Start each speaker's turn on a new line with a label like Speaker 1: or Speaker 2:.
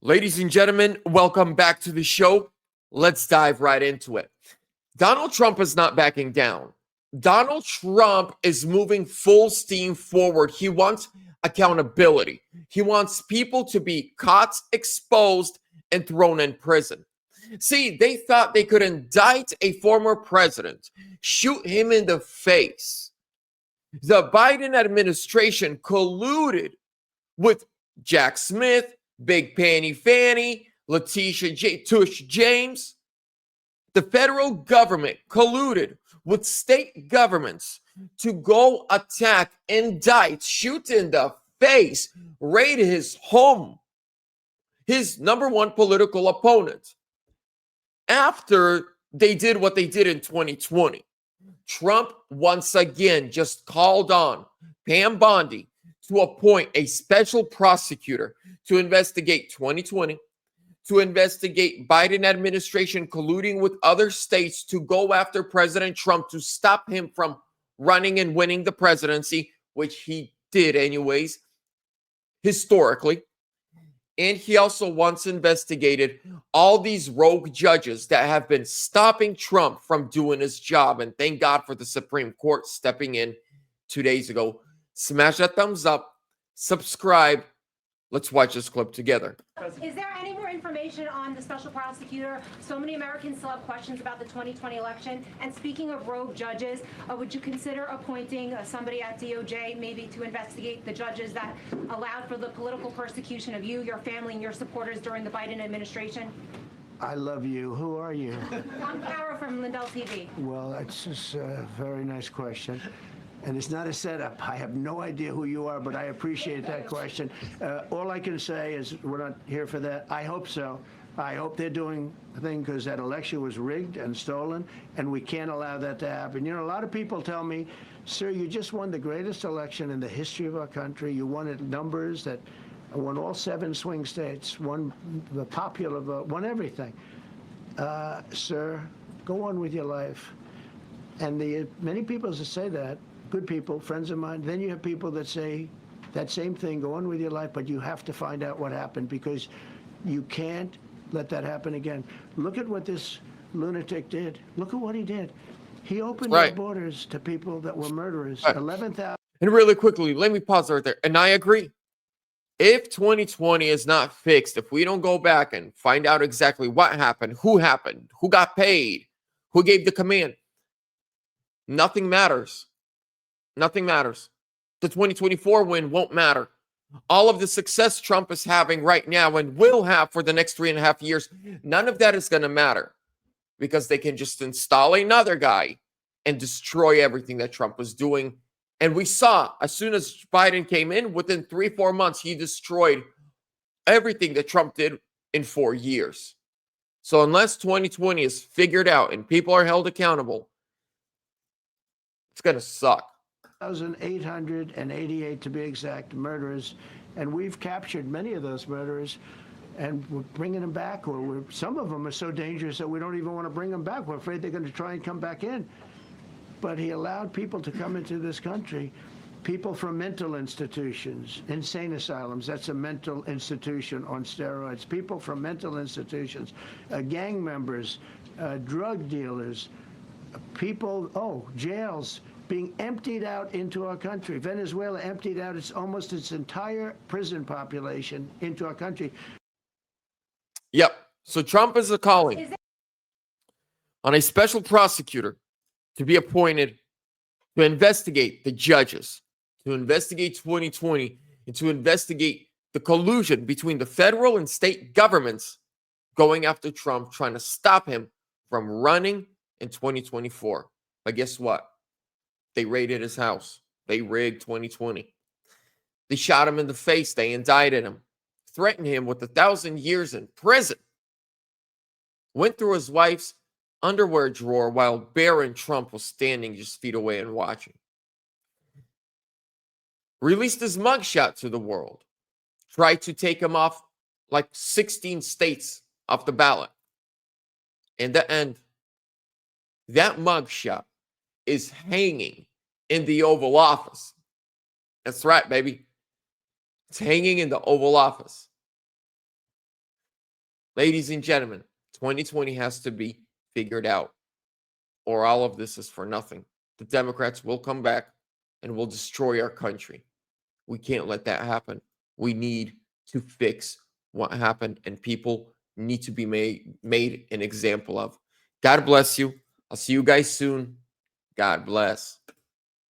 Speaker 1: Ladies and gentlemen, welcome back to the show. Let's dive right into it. Donald Trump is not backing down. Donald Trump is moving full steam forward. He wants accountability. He wants people to be caught, exposed, and thrown in prison. See, they thought they could indict a former president, shoot him in the face. The Biden administration colluded with Jack Smith, Big Panny Fanny, Tush James. The federal government colluded with state governments to go attack, indict, shoot in the face, raid his home, his number one political opponent. After they did what they did in 2020, Trump once again just called on Pam Bondi to appoint a special prosecutor to investigate 2020, to investigate Biden administration colluding with other states to go after President Trump to stop him from running and winning the presidency, which he did anyways, historically. And he also once investigated all these rogue judges that have been stopping Trump from doing his job. And thank God for the Supreme Court stepping in 2 days ago. Smash that thumbs up, subscribe. Let's watch this clip together.
Speaker 2: Is there any more information on the special prosecutor? So many Americans still have questions about the 2020 election. And speaking of rogue judges, would you consider appointing somebody at DOJ maybe to investigate the judges that allowed for the political persecution of you, your family, and your supporters during the Biden administration?
Speaker 3: I love you. Who are you?
Speaker 2: I'm Farrah from Lindell TV.
Speaker 3: Well, that's just a very nice question. And it's not a setup. I have no idea who you are, but I appreciate that question. All I can say is we're not here for that. I hope so. I hope they're doing the thing because that election was rigged and stolen, and we can't allow that to happen. You know, a lot of people tell me, sir, you just won the greatest election in the history of our country. You won at numbers that won all 7 swing states, won the popular vote, won everything. Sir, go on with your life. And many people that say that, good people, friends of mine, then you have people that say that same thing, go on with your life, but you have to find out what happened because you can't let that happen again. Look at what this lunatic did. Look at what he did. He opened our borders to people that were murderers. 11,000.
Speaker 1: And really quickly, let me pause right there. And I agree. If 2020 is not fixed, if we don't go back and find out exactly what happened, who got paid, who gave the command, nothing matters. Nothing matters. The 2024 win won't matter. All of the success Trump is having right now and will have for the next 3.5 years, none of that is going to matter because they can just install another guy and destroy everything that Trump was doing. And we saw as soon as Biden came in, within 3-4 months, he destroyed everything that Trump did in 4 years. So unless 2020 is figured out and people are held accountable, it's going to suck.
Speaker 3: 1,888 to be exact murderers, and we've captured many of those murderers, and we're bringing them back, or some of them are so dangerous that we don't even want to bring them back. We're afraid they're going to try and come back in. But he allowed people to come into this country, people from mental institutions, insane asylums, that's a mental institution on steroids, people from mental institutions, gang members, drug dealers, people, jails, being emptied out into our country. Venezuela emptied out almost its entire prison population into our country.
Speaker 1: Yep. So Trump is calling on a special prosecutor to be appointed to investigate the judges, to investigate 2020, and to investigate the collusion between the federal and state governments going after Trump, trying to stop him from running in 2024. But guess what? They raided his house. They rigged 2020. They shot him in the face. They indicted him, threatened him with 1,000 years in prison. Went through his wife's underwear drawer while Barron Trump was standing just feet away and watching. Released his mugshot to the world. Tried to take him off like 16 states off the ballot. In the end, that mugshot is hanging in the Oval Office. That's right, baby. It's hanging in the Oval Office. Ladies and gentlemen, 2020 has to be figured out, or all of this is for nothing. The Democrats will come back and will destroy our country. We can't let that happen. We need to fix what happened, and people need to be made an example of. God bless you. I'll see you guys soon. God bless.